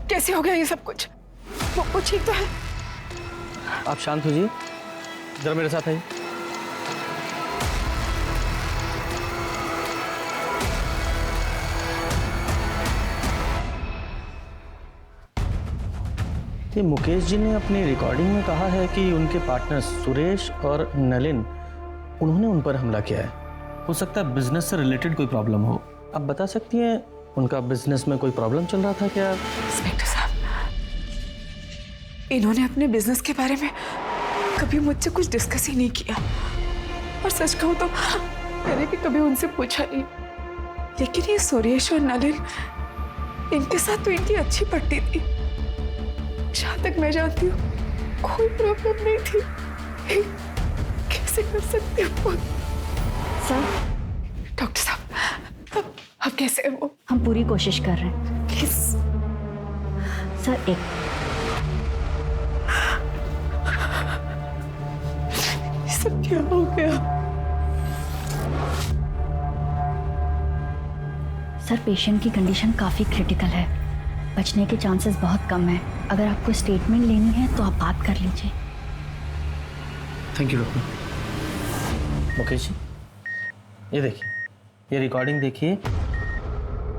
कैसे हो गया ये सब कुछ? वो ठीक तो है? आप शांत हो जी, जरा मेरे साथ आइए। ये मुकेश जी ने अपनी रिकॉर्डिंग में कहा है कि उनके पार्टनर्स सुरेश और नलिन, उन्होंने उन पर हमला किया है। हो सकता है बिजनेस से रिलेटेड कोई प्रॉब्लम हो। आप बता सकती हैं उनका बिजनेस में कोई प्रॉब्लम चल रहा था क्या? इंस्पेक्टर साहब, इन्होंने अपने बिजनेस के बारे में कभी मुझसे कुछ डिस्कस ही नहीं किया, और सच कहूं तो मैंने भी कभी उनसे पूछा नहीं। लेकिन ये सुरेश और नलिन, इनके साथ तो इनकी अच्छी पट्टी थी। जहां तक मैं जानती हूँ कोई प्रॉब्लम नहीं थी। कैसे कर सकते हो सर? डॉक्टर साहब, अब कैसे है वो? हम पूरी कोशिश कर रहे हैं। प्लीज सर, एक ये सब क्या हो गया? सर, पेशेंट की कंडीशन काफ़ी क्रिटिकल है, बचने के चांसेस बहुत कम है। अगर आपको स्टेटमेंट लेनी है तो आप बात कर लीजिए। Thank you doctor. Mukesh ji, ये देखिए, ये रिकॉर्डिंग देखिए।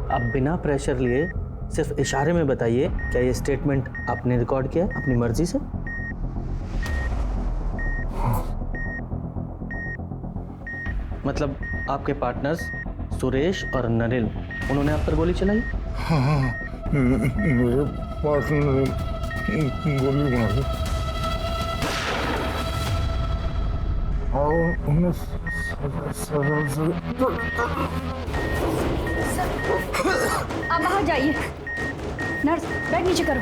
आप बिना प्रेशर लिए सिर्फ इशारे में बताइए, क्या ये स्टेटमेंट आपने रिकॉर्ड किया अपनी मर्जी से? मतलब आपके पार्टनर्स सुरेश और नलिन, उन्होंने आप पर गोली चलाई? हाँ, मेरे पार्टनर ने गोली मारी और उन्हें आप बाहर जाइए। नर्स, बैग नीचे करो।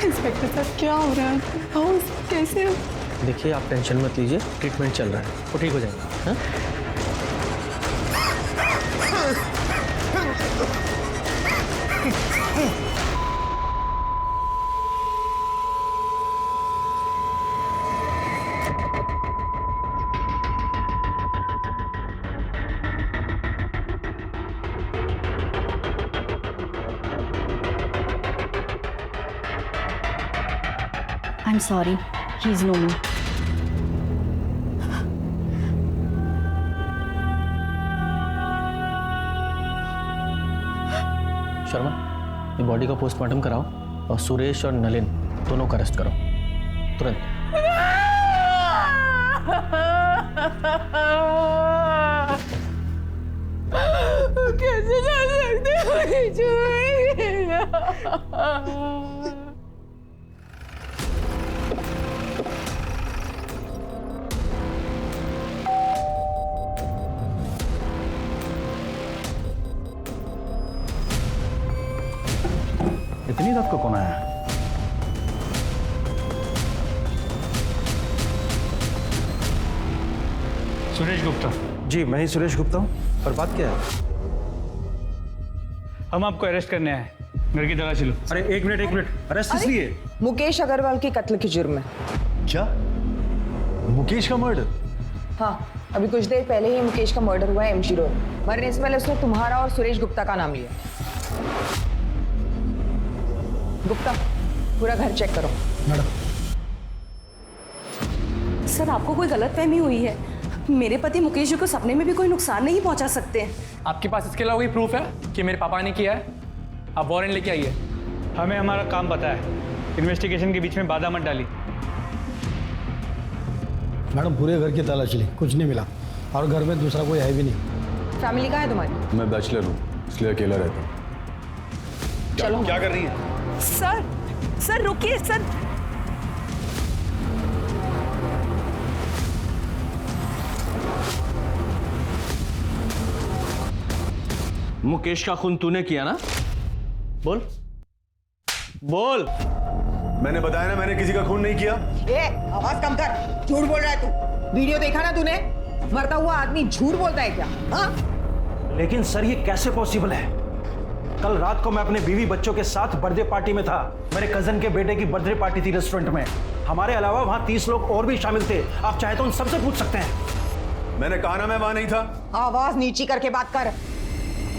इंस्पेक्टर साहब, क्या हो रहा है? कैसे? देखिए, आप टेंशन मत लीजिए, ट्रीटमेंट चल रहा है, वो ठीक हो जाएगा। हाँ? I'm sorry, he's no more. Sharma, ये बॉडी का पोस्टमार्टम कराओ और सुरेश और नलिन दोनों को अरेस्ट करो तुरंत। कैसे जा सकते हो? इतनी रात को कौन आया? सुरेश गुप्ता। जी, मैं ही सुरेश गुप्ता हूँ। और बात क्या है? हम आपको अरेस्ट करने आए हैं। घर की तलाशी लो। अरे एक मिनट, अरेस्ट इसलिए? मुकेश अग्रवाल के कत्ल के जुर्म में। क्या? मुकेश का मर्डर? हाँ, अभी कुछ देर पहले ही मुकेश का मर्डर हुआ है MG रोड। मरने से पहले उसने तुम्हारा और सुरेश गुप्ता का नाम लिया। गुप्ता, पूरा घर चेक करो। मैडम। सर, आपको कोई गलतफहमी हुई है। मेरे पति मुकेश जी को सपने में भी कोई नुकसान नहीं पहुंचा सकते हैं। आपके पास इसके अलावा कोई प्रूफ है कि मेरे पापा ने किया है? आप वारंट लेके आइए। हमें हमारा काम पता है, इन्वेस्टिगेशन के बीच में बाधा मत डाली। मैडम, पूरे घर की तलाशी ली, कुछ नहीं मिला, और घर में दूसरा कोई है भी नहीं। फैमिली कहाँ है तुम्हारी? मैं बैचलर हूँ, इसलिए अकेला रहता हूँ। चलो। क्या कर रही है? सर रुकिए सर। मुकेश का खून तूने किया ना? बोल बोल। मैंने बताया ना, मैंने किसी का खून नहीं किया। आवाज कम कर, झूठ बोल रहा है तू। वीडियो देखा ना तूने? मरता हुआ आदमी झूठ बोलता है क्या? हाँ? लेकिन सर, ये कैसे पॉसिबल है? कल रात को मैं अपने बीवी बच्चों के साथ बर्थडे पार्टी में था। मेरे कजन के बेटे की बर्थडे पार्टी थी रेस्टोरेंट में। हमारे अलावा वहां 30 लोग और भी शामिल थे। आप चाहे तो उन सबसे पूछ सकते हैं। मैंने कहा ना मैं वहां नहीं था। आवाज नीची करके बात कर।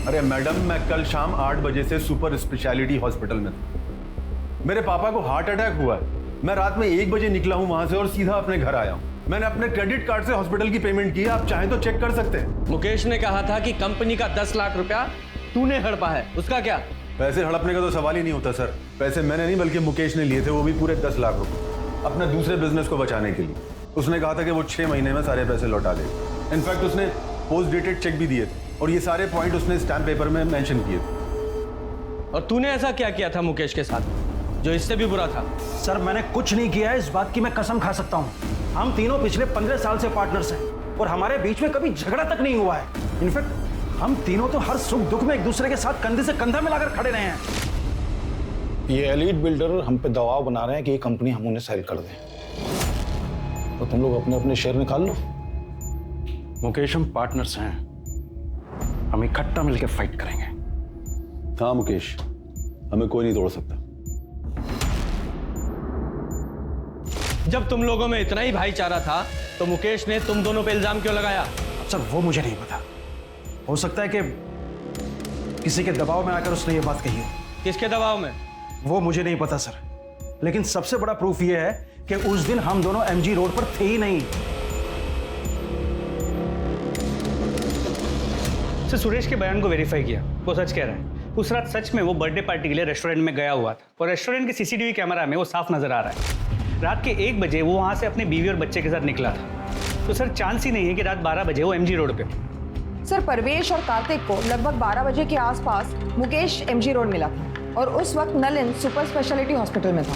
अरे मैडम, मैं कल शाम 8 बजे से सुपर स्पेशलिटी हॉस्पिटल में था। मेरे पापा को हार्ट अटैक हुआ है। मैं रात में 1 बजे निकला हूं वहां से और सीधा अपने घर आया हूं। मैंने अपने क्रेडिट कार्ड से हॉस्पिटल की पेमेंट की है, आप चाहें तो चेक कर सकते हैं। मुकेश ने कहा था कि कंपनी का 10 लाख रुपया तूने हड़पा है, उसका क्या? पैसे हड़पने का तो सवाल ही नहीं होता सर। पैसे मैंने नहीं बल्कि मुकेश ने लिए थे, वो भी पूरे 10 लाख रुपए, अपने दूसरे बिजनेस को बचाने के लिए। उसने कहा था कि वो 6 महीने में सारे पैसे लौटा देगा। इनफैक्ट उसने पोस्ट डेटेड चेक भी दिए थे और ये सारे पॉइंट उसने स्टैम्प पेपर में मेंशन किए थे। और तूने ऐसा क्या किया था मुकेश के साथ जो इससे भी बुरा था? सर मैंने कुछ नहीं किया है, इस बात की मैं कसम खा सकता हूँ। हम तीनों पिछले 15 साल से पार्टनर्स हैं और हमारे बीच में कभी झगड़ा तक नहीं हुआ है। इनफैक्ट हम तीनों तो हर सुख दुख में एक दूसरे के साथ कंधे से कंधा मिलाकर खड़े रहे हैं। ये एलीट बिल्डर हम पे दबाव बना रहे हैं कि ये कंपनी हम उन्हें सेल कर दें, तो तुम लोग अपने अपने शेयर निकाल लो। मुकेश, हम पार्टनर्स हैं, हम इकट्ठा मिलकर फाइट करेंगे। हाँ मुकेश, हमें कोई नहीं तोड़ सकता। जब तुम लोगों में इतना ही भाईचारा था तो मुकेश ने तुम दोनों पे इल्जाम क्यों लगाया? सर वो मुझे नहीं पता, हो सकता है कि किसी के दबाव में आकर उसने ये बात कही हो। किसके दबाव में? वो मुझे नहीं पता सर, लेकिन सबसे बड़ा प्रूफ ये है कि उस दिन हम दोनों एमजी रोड पर थे ही नहीं। सर सुरेश के बयान को वेरीफाई किया, वो सच कह रहा है। उस रात सच में वो बर्थडे पार्टी के लिए रेस्टोरेंट में गया हुआ था और रेस्टोरेंट के सीसीटीवी कैमरा में वो साफ नजर आ रहा है। रात के 1 बजे वो वहां से अपनी बीवी और बच्चे के साथ निकला था। तो सर चांस ही नहीं है कि रात 12 बजे वो एमजी रोड पे। सर परवेश और कार्तिक को लगभग 12 बजे के आसपास मुकेश एमजी रोड मिला था और उस वक्त नलिन सुपर स्पेशलिटी हॉस्पिटल में था,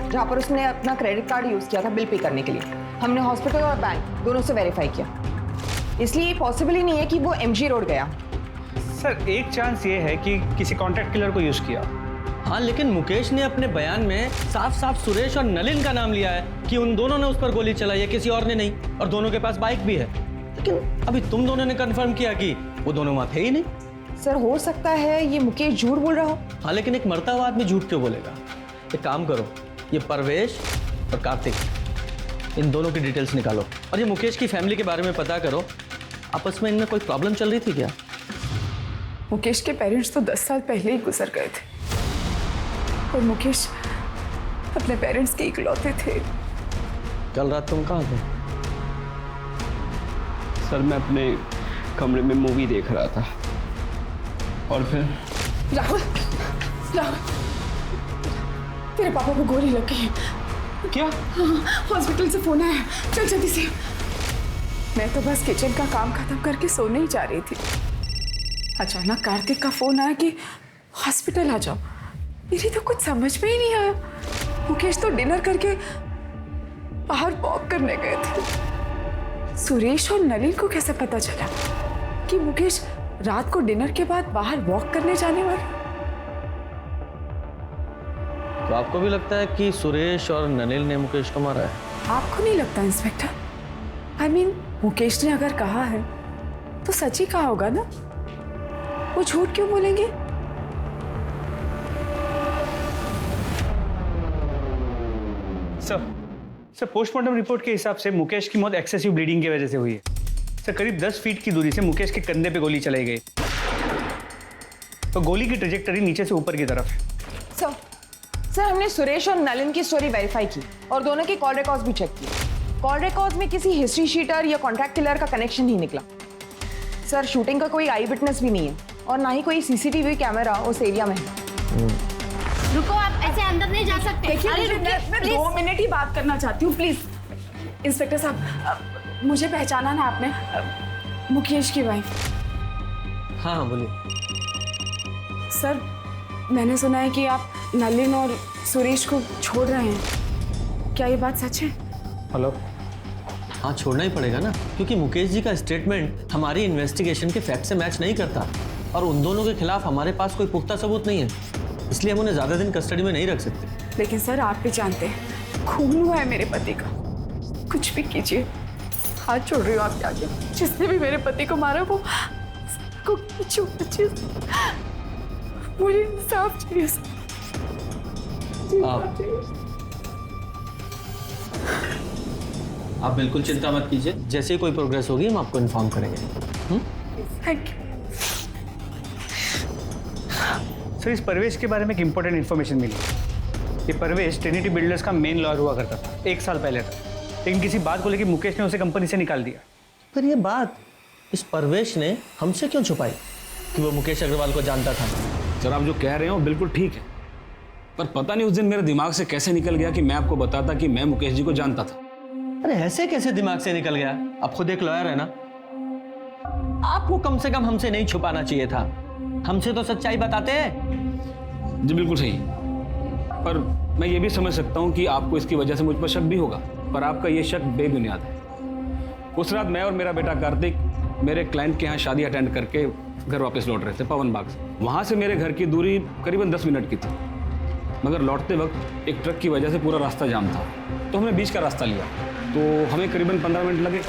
जहां पर उसने अपना क्रेडिट कार्ड यूज किया था बिल पे करने के लिए। हमने हॉस्पिटल और बैंक दोनों से वेरीफाई किया, इसलिए पॉसिबल ही नहीं है कि वो एमजी रोड गया। सर एक चांस ये है कि किसी कॉन्ट्रैक्ट किलर को यूज किया। हाँ, लेकिन मुकेश ने अपने बयान में साफ साफ सुरेश और नलिन का नाम लिया है कि उन दोनों ने उस पर गोली चलाई है, किसी और ने नहीं। और दोनों के पास बाइक भी है। लेकिन अभी तुम दोनों ने कंफर्म किया कि वो दोनों वहां थे ही नहीं। सर हो सकता है ये मुकेश झूठ बोल रहा हो। हाँ, लेकिन एक मरता हुआ आदमी झूठ क्यों बोलेगा? एक काम करो, ये परवेश और कार्तिक, इन दोनों की डिटेल्स निकालो और ये मुकेश की फैमिली के बारे में पता करो। आपस में इनमें कोई प्रॉब्लम चल रही थी क्या? मुकेश के पेरेंट्स तो 10 साल पहले ही गुजर गए थे और मुकेश अपने पेरेंट्स के इकलौते थे। कल रात तुम कहाँ थे? सर मैं अपने कमरे में मूवी देख रहा था और फिर राहुल, राहुल, तेरे पापा को गोली लग गई है। क्या? हाँ, हॉस्पिटल से फोन आया, चल जल्दी से। मैं तो बस किचन का काम खत्म करके सोने ही जा रही थी। अचानक कार्तिक का फोन आया कि हॉस्पिटल आ जाओ। मेरी तो कुछ समझ में ही नहीं आया। मुकेश तो डिनर करके बाहर वॉक करने गए थे। सुरेश और नलिन को कैसे पता चला कि मुकेश रात को डिनर के बाद बाहर वॉक करने जाने वाले? तो आपको भी लगता है कि सुरेश और नलिन ने मुकेश को मारा है? आपको नहीं लगता इंस्पेक्टर? I mean, मुकेश ने अगर कहा है तो सच ही कहा होगा ना। वो झूठ क्यों बोलेंगे? सर पोस्टमार्टम रिपोर्ट के हिसाब से मुकेश की मौत एक्सेसिव ब्लीडिंग की वजह से हुई है। सर करीब 10 फीट की दूरी से मुकेश के कंधे पे गोली चलाई गई, तो गोली की ट्रेजेक्टरी नीचे से ऊपर की तरफ है। सर हमने सुरेश और नलिन की स्टोरी वेरीफाई की और दोनों के कॉल रिकॉर्ड्स भी चेक किए। कॉल रिकॉर्ड्स में किसी हिस्ट्री शीटर या कॉन्ट्रैक्ट किलर का कनेक्शन नहीं निकला। सर शूटिंग का कोई आई विटनेस भी नहीं है और ना ही कोई सीसीटीवी कैमरा उस एरिया में है। रुको, आप ऐसे अंदर नहीं जा सकते। देखिए, मैं 2 मिनट ही बात करना चाहती हूँ, प्लीज। इंस्पेक्टर साहब, मुझे पहचाना ना आपने? मुकेश की वाइफ। हाँ बोलिए। सर मैंने सुना है कि आप नलिन और सुरेश को छोड़ रहे हैं, क्या ये बात सच है? हेलो। हाँ, छोड़ना ही पड़ेगा ना, क्योंकि मुकेश जी का स्टेटमेंट हमारी इन्वेस्टिगेशन के फैक्ट से मैच नहीं करता और उन दोनों के खिलाफ हमारे पास कोई पुख्ता सबूत नहीं है, इसलिए हम उन्हें ज्यादा दिन कस्टडी में नहीं रख सकते। लेकिन सर आप भी जानते हैं, खून हुआ है मेरे पति का। कुछ भी कीजिए, हाथ छोड़ रही हूँ आपके आगे। जिसने भी मेरे पति को मारा वो को मुझे इंसाफ चाहिए। आप बिल्कुल चिंता मत कीजिए, जैसे ही कोई प्रोग्रेस होगी हम आपको इन्फॉर्म करेंगे। Thank you. सर इस परवेश के बारे में एक इंपॉर्टेंट इन्फॉर्मेशन मिली। ये परवेश ट्रिनिटी बिल्डर्स का मेन लॉयर हुआ करता था 1 साल पहले तक, लेकिन किसी बात को लेकर मुकेश ने उसे कंपनी से निकाल दिया। पर ये बात इस परवेश ने हमसे क्यों छुपाई कि वो मुकेश अग्रवाल को जानता था? सर आप जो कह रहे हो बिल्कुल ठीक है, पर पता नहीं उस दिन मेरे दिमाग से कैसे निकल गया कि मैं आपको बताता कि मैं मुकेश जी को जानता था। अरे ऐसे कैसे दिमाग से निकल गया? आप खुद एक लॉयर है ना, आपको कम से कम हमसे नहीं छुपाना चाहिए था, हमसे तो सच्चाई बताते हैं। जी बिल्कुल सही, पर मैं ये भी समझ सकता हूँ कि आपको इसकी वजह से मुझ पर शक भी होगा, पर आपका ये शक बेबुनियाद है। उस रात मैं और मेरा बेटा कार्तिक मेरे क्लाइंट के यहाँ शादी अटेंड करके घर वापस लौट रहे थे पवन बाग से। वहाँ से मेरे घर की दूरी करीबन 10 मिनट की थी, मगर लौटते वक्त एक ट्रक की वजह से पूरा रास्ता जाम था, तो हमने बीच का रास्ता लिया। तो हमें करीबन 15 मिनट लगे,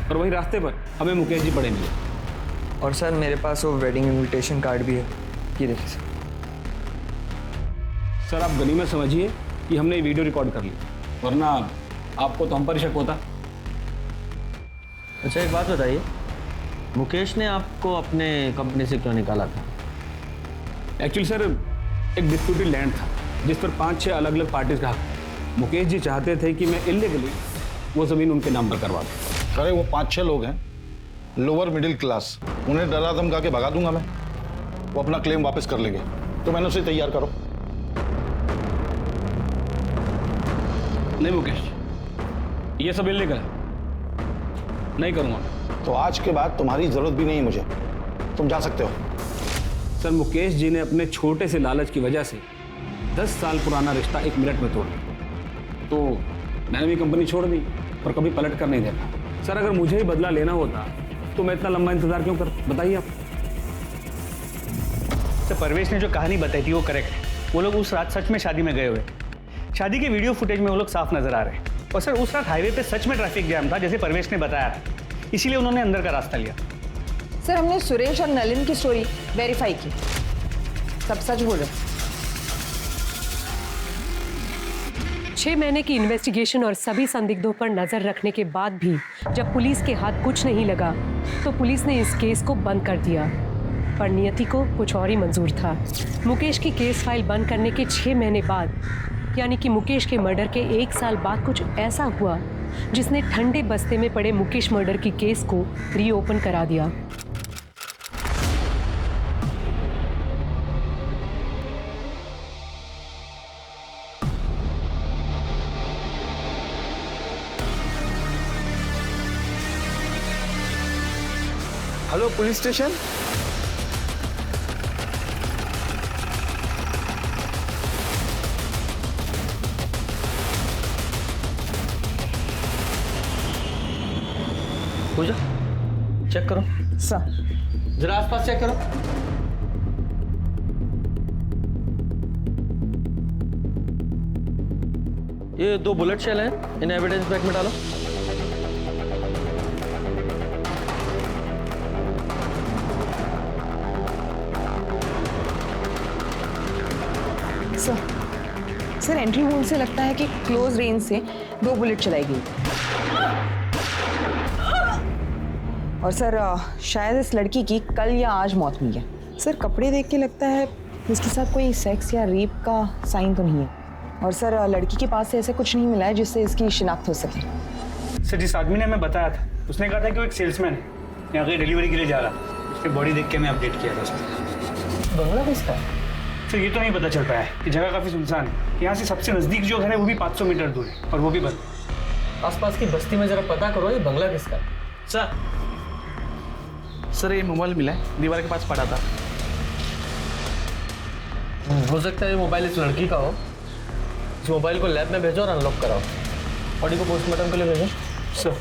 और वही रास्ते पर हमें मुकेश जी पड़े मिले। और सर मेरे पास वो वेडिंग इनविटेशन कार्ड भी है, ये देखिए सर। सर आप गनीमत समझिए कि हमने ये वीडियो रिकॉर्ड कर ली, वरना आपको तो हम पर शक होता। अच्छा एक बात बताइए, मुकेश ने आपको अपने कंपनी से क्यों निकाला था? एक्चुअली सर एक डिस्प्यूटेड लैंड था जिस पर 5-6 अलग अलग पार्टीज का हक। मुकेश जी चाहते थे कि मैं इलीगली वो ज़मीन उनके नाम पर करवा दूँ। अरे वो 5-6 लोग हैं, लोअर मिडिल क्लास, उन्हें डरा धमका के भगा दूंगा मैं, वो अपना क्लेम वापस कर लेंगे, तो मैंने उसे तैयार करो। नहीं मुकेश, ये सब इलीगल है, नहीं करूँगा। तो आज के बाद तुम्हारी जरूरत भी नहीं है मुझे, तुम जा सकते हो। सर मुकेश जी ने अपने छोटे से लालच की वजह से 10 साल पुराना रिश्ता 1 मिनट में तोड़ दिया, तो मैंने भी कंपनी छोड़ दी और कभी पलट कर नहीं देखा। सर अगर मुझे ही बदला लेना होता तो मैं इतना लंबा इंतजार क्यों कर, बताइए आप। सर परवेश ने जो कहानी बताई थी वो करेक्ट है। वो लोग उस रात सच में शादी में गए हुए, शादी के वीडियो फुटेज में वो लोग साफ नजर आ रहे हैं। और सर उस रात हाईवे पे सच में ट्रैफिक जैम था जैसे परवेश ने बताया था, इसीलिए उन्होंने अंदर का रास्ता लिया। सर हमने सुरेश और नलिन की स्टोरी वेरीफाई की, सब सच बोल रहे। 6 महीने की इन्वेस्टिगेशन और सभी संदिग्धों पर नजर रखने के बाद भी जब पुलिस के हाथ कुछ नहीं लगा तो पुलिस ने इस केस को बंद कर दिया। पर नियति को कुछ और ही मंजूर था। मुकेश की केस फाइल बंद करने के 6 महीने बाद, यानी कि मुकेश के मर्डर के 1 साल बाद कुछ ऐसा हुआ जिसने ठंडे बस्ते में पड़े मुकेश मर्डर की केस को रीओपन करा दिया। Hello police station. Pooja check करो सर। जरा आसपास चेक करो। ये 2 बुलेट शेल हैं, इन्हें एविडेंस बैग में डालो। सर एंट्री वोल से लगता है कि क्लोज रेंज से 2 बुलेट चलाई गई। और सर शायद इस लड़की की कल या आज मौत हुई है। सर कपड़े देख के लगता है इसके साथ कोई सेक्स या रेप का साइन तो नहीं है। और सर लड़की के पास से ऐसा कुछ नहीं मिला है जिससे इसकी शिनाख्त हो सके। सर जिस आदमी ने हमें बताया था उसने कहा था कि वो एक सेल्समैन है, यहाँ कहीं डिलीवरी के लिए जा रहा था। उसकी बॉडी देख के मैं अपडेट किया था उसको। बंगला किसका है? सर ये तो नहीं पता चल पाया है कि जगह काफ़ी सुनसान है। यहाँ से सबसे नज़दीक जो घर है वो भी 500 मीटर दूर है, और वो भी बंद। आसपास की बस्ती में जरा पता करो ये बंगला किसका है। सर ये मोबाइल मिला है, दीवार के पास पड़ा था। हो सकता है ये मोबाइल इस लड़की का हो। इस मोबाइल को लैब में भेजो और अनलॉक कराओ। बॉडी को पोस्टमार्टम के लिए भेजो। सर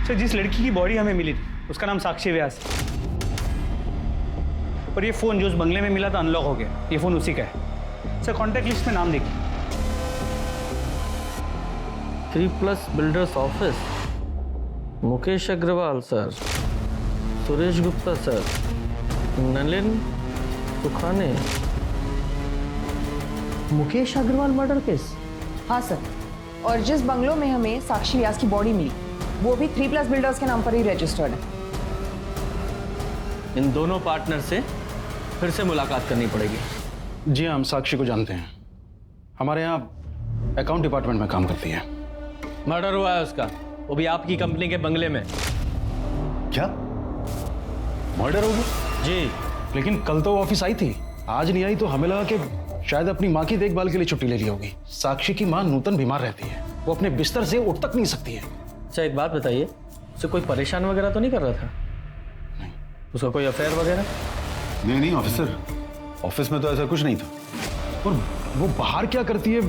सर जिस लड़की की बॉडी हमें मिली थी उसका नाम साक्षी व्यास है, और ये फ़ोन जो उस बंगले में मिला था अनलॉक हो गया। ये फ़ोन उसी का है। सर कॉन्टैक्ट लिस्ट में नाम देखिए। 3+ builders office, Mukesh Agrawal sir, Suresh Gupta sir, Nalin Sukhane, Mukesh Agrawal murder case? हाँ सर, और जिस बंगलों में हमें साक्षी व्यास की बॉडी मिली वो भी 3+ बिल्डर्स के नाम पर ही रजिस्टर्ड है। इन दोनों पार्टनर से फिर से मुलाकात करनी पड़ेगी। जी हाँ, हम साक्षी को जानते हैं, हमारे यहाँ अकाउंट डिपार्टमेंट में काम करती है। मर्डर हुआ है उसका, वो भी आपकी कंपनी के बंगले में। क्या मर्डर हो गया? जी, लेकिन कल तो वो ऑफिस आई थी, आज नहीं आई, तो हमें लगा कि शायद अपनी माँ की देखभाल के लिए छुट्टी ले ली होगी। साक्षी की माँ नूतन बीमार रहती है, वो अपने बिस्तर से उठ तक नहीं सकती है। अच्छा एक बात बताइए, उसे कोई परेशान वगैरह तो नहीं कर रहा था? नहीं। उसका कोई अफेयर वगैरह? नहीं ऑफिसर, ऑफिस में तो ऐसा कुछ नहीं था। और वो बाहर क्या करती है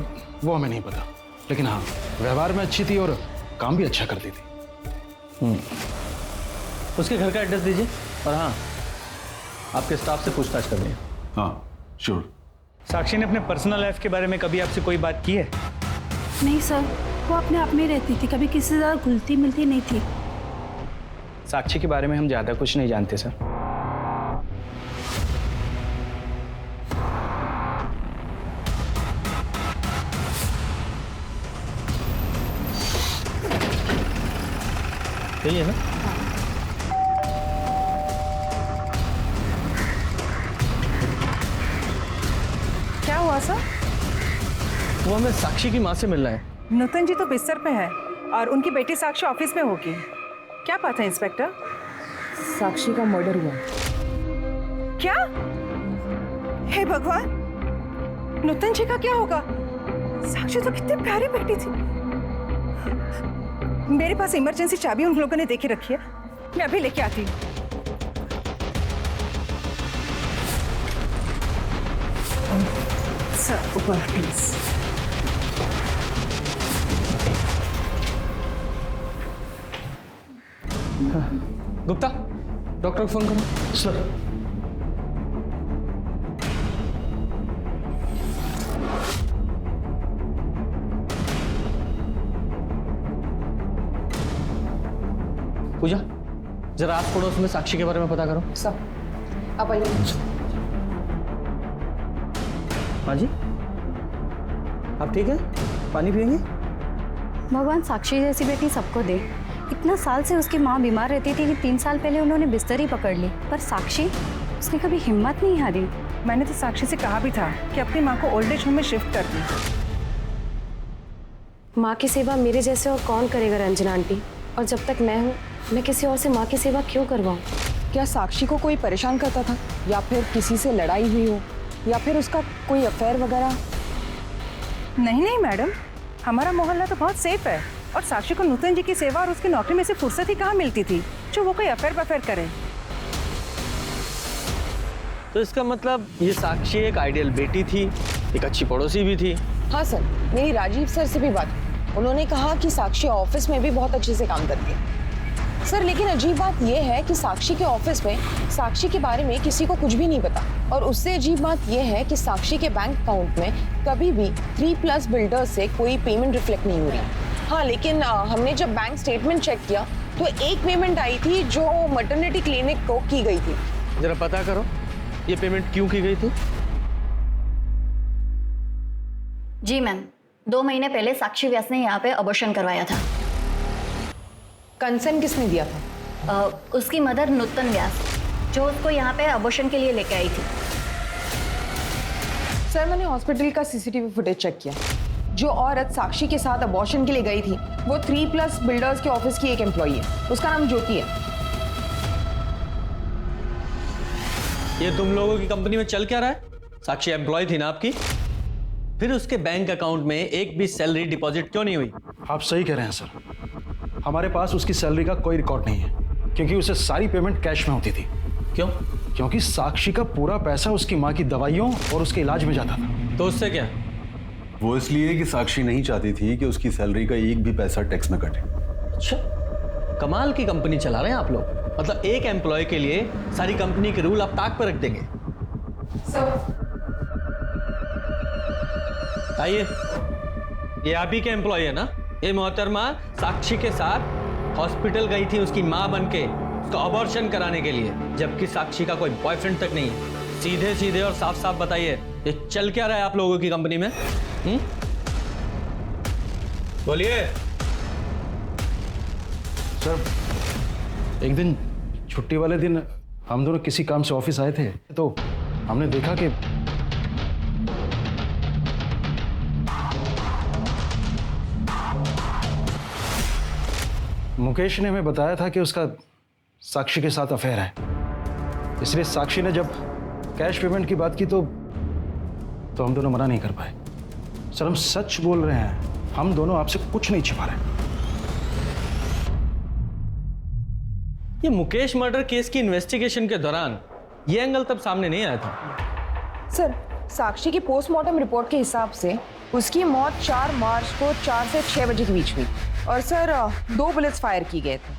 वो हमें नहीं पता, लेकिन हाँ व्यवहार में अच्छी थी और काम भी अच्छा करती थी। उसके घर का एड्रेस दीजिए, और हाँ आपके स्टाफ से पूछताछ कर लें। हाँ श्योर। साक्षी ने अपने पर्सनल लाइफ के बारे में कभी आपसे कोई बात की है? नहीं सर, वो अपने आप में रहती थी, कभी किसी से ज़्यादा घुलती मिलती नहीं थी। साक्षी के बारे में हम ज़्यादा कुछ नहीं जानते सर। सही है ना? क्या हुआ सर? वो हमें साक्षी की माँ से मिलना है। नूतन जी तो बिस्तर पे है और उनकी बेटी साक्षी ऑफिस में होगी। क्या बात है इंस्पेक्टर? साक्षी का मर्डर हुआ। क्या? हे भगवान, नूतन जी का क्या होगा? साक्षी तो कितनी प्यारी बेटी थी। मेरे पास इमरजेंसी चाबी उन लोगों ने देके रखी है, मैं अभी लेके आती हूँ। सर ऊपर प्लीज। गुप्ता, डॉक्टर को फोन करो। सर पूजा, जरा आस पड़ोस में साक्षी के बारे में पता करो। सर आप आइए। हाँ जी, आप ठीक है? पानी पियेंगे? भगवान साक्षी जैसी बेटी सबको दे। इतना साल से उसकी माँ बीमार रहती थी कि 3 साल पहले उन्होंने बिस्तर ही पकड़ ली, पर साक्षी, उसने कभी हिम्मत नहीं हारी। मैंने तो साक्षी से कहा भी था कि अपनी माँ को ओल्ड एज होम में शिफ्ट कर दी। माँ की सेवा मेरे जैसे और कौन करेगा रंजना आंटी? और जब तक मैं हूँ, मैं किसी और से माँ की सेवा क्यों करवाऊँ? क्या साक्षी को कोई परेशान करता था, या फिर किसी से लड़ाई हुई हो, या फिर उसका कोई अफेयर वगैरह? नहीं नहीं मैडम, हमारा मोहल्ला तो बहुत सेफ है और साक्षी को नूतन जी की सेवा और उसकी नौकरी में से फुर्सत ही कहाँ मिलती थी जो वो कोई अफेयर करे। तो इसका मतलब ये साक्षी एक आइडियल बेटी थी, एक अच्छी पड़ोसी भी थी। हाँ सर, मेरी राजीव सर से भी बात हुई। उन्होंने कहा कि साक्षी ऑफिस में भी बहुत अच्छे से काम करती है। सर लेकिन अजीब बात यह है कि साक्षी के ऑफिस में साक्षी के बारे में किसी को कुछ भी नहीं पता, और उससे अजीब बात यह है कि साक्षी के बैंक अकाउंट में कभी भी 3+ बिल्डर्स से कोई पेमेंट रिफ्लेक्ट नहीं हो रही। हाँ लेकिन हमने जब बैंक स्टेटमेंट चेक किया तो एक पेमेंट आई थी जो मैटरनिटी क्लिनिक को की गई थी। जरा पता करो ये पेमेंट क्यों की गई थी। जी मैम, 2 महीने पहले साक्षी व्यास ने यहाँ पे अबॉर्शन करवाया था। कंसर्न किसने दिया था? उसकी मदर नूतन व्यास, जो उसको यहाँ पे अबॉर्शन के लिए लेके आई थी। सर मैंने हॉस्पिटल का सीसीटीवी फुटेज चेक किया। जो औरत साक्षी के साथ अबॉर्शन के लिए गई थी वो 3+ बिल्डर्स के ऑफिस की एक एम्प्लॉई है, उसका नाम ज्योति है। ये तुम लोगों की कंपनी में चल क्या रहा है? साक्षी एम्प्लॉय थी ना आपकी, फिर उसके बैंक अकाउंट में एक भी सैलरी डिपॉजिट क्यों नहीं हुई? आप सही कह रहे हैं सर, हमारे पास उसकी सैलरी का कोई रिकॉर्ड नहीं है, क्योंकि उसे सारी पेमेंट कैश में होती थी। क्यों? क्योंकि साक्षी का पूरा पैसा उसकी माँ की दवाइयों और उसके इलाज में जाता था। तो उससे क्या? वो इसलिए कि साक्षी नहीं चाहती थी कि उसकी सैलरी का एक भी पैसा टैक्स में कटे। अच्छा, कमाल की कंपनी चला रहे हैं आप लोग। मतलब एक एम्प्लॉय के लिए सारी कंपनी के रूल आप ताक पर रख देंगे। आइए, ये आप ही के एम्प्लॉय है ना? ये मोहतरमा साक्षी के साथ हॉस्पिटल गई थी उसकी माँ बनके, उसका अबॉर्शन कराने के लिए, जबकि साक्षी का कोई बॉयफ्रेंड तक नहीं है। सीधे सीधे और साफ साफ बताइए ये चल क्या रहा है आप लोगों की कंपनी में? बोलिए। सर, एक दिन छुट्टी वाले दिन हम दोनों किसी काम से ऑफिस आए थे, तो हमने देखा कि मुकेश ने हमें बताया था कि उसका साक्षी के साथ अफेयर है। इसलिए साक्षी ने जब कैश पेमेंट की बात की तो हम दोनों मना नहीं कर पाए। सर, हम सच बोल रहे हैं, हम दोनों आपसे कुछ नहीं छिपा रहे। ये मुकेश मर्डर केस की इन्वेस्टिगेशन के दौरान ये एंगल तब सामने नहीं आया था। सर, साक्षी की पोस्टमार्टम रिपोर्ट के हिसाब से उसकी मौत 4 मार्च को 4 से 6 बजे के बीच हुई और सर 2 बुलेट्स फायर की गए थे,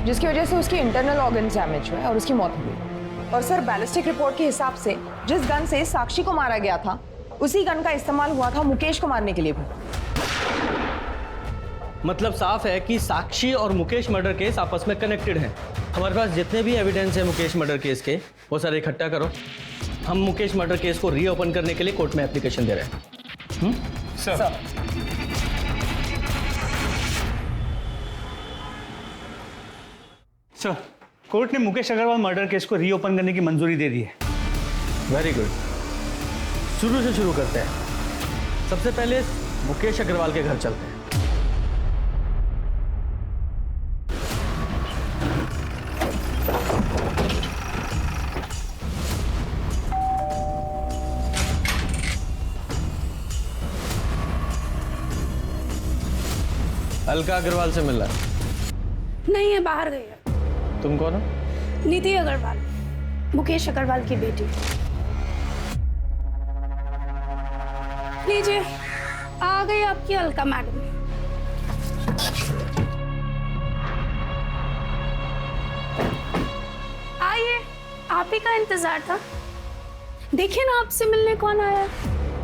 जिसकी वजह से उसके इंटरनल ऑर्गन डैमेज हुए और उसकी मौत हुई। और सर, बैलिस्टिक रिपोर्ट के हिसाब से जिस गन से साक्षी को मारा गया था उसी गन का इस्तेमाल हुआ था मुकेश को मारने के लिए भी। मतलब साफ है कि साक्षी और मुकेश मर्डर केस आपस में कनेक्टेड हैं। हमारे पास जितने भी एविडेंस है मुकेश मर्डर केस के वो सारे इकट्ठा करो। हम मुकेश मर्डर केस को रीओपन करने के लिए कोर्ट में एप्लीकेशन दे रहे हैं। सर, सर, कोर्ट ने मुकेश अग्रवाल मर्डर केस को रीओपन करने की मंजूरी दे दी है। Very good. शुरू से शुरू करते हैं। सबसे पहले मुकेश अग्रवाल के घर चलते हैं। अलका अग्रवाल से मिला? नहीं है, बाहर गई है। तुम कौन हो? नीति अग्रवाल, मुकेश अग्रवाल की बेटी। लीजिए, आ गई आपकी अलका मैडम। आइए, आप ही का इंतजार था। देखिए ना, आपसे मिलने कौन आया।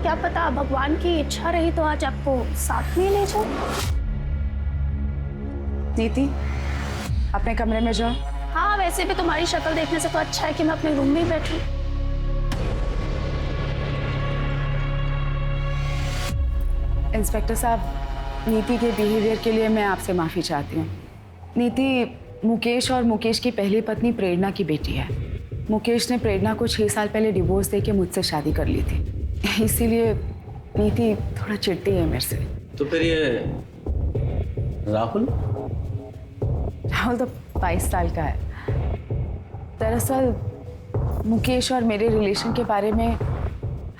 क्या पता भगवान की इच्छा रही तो आज आपको साथ में ले जाओ। नीति, अपने कमरे में जाओ। हाँ, वैसे भी तुम्हारी शक्ल देखने से तो अच्छा है कि मैं अपने रूम में ही बैठूं। इंस्पेक्टर साहब, नीति के बिहेवियर के लिए मैं आपसे माफ़ी चाहती हूँ। नीति मुकेश और मुकेश की पहली पत्नी प्रेरणा की बेटी है। मुकेश ने प्रेरणा को 6 साल पहले डिवोर्स देके मुझसे शादी कर ली थी, इसीलिए नीति थोड़ा चिढ़ती है मेरे से। तो फिर ये राहुल तो 22 साल का है। दरअसल मुकेश और मेरे रिलेशन के बारे में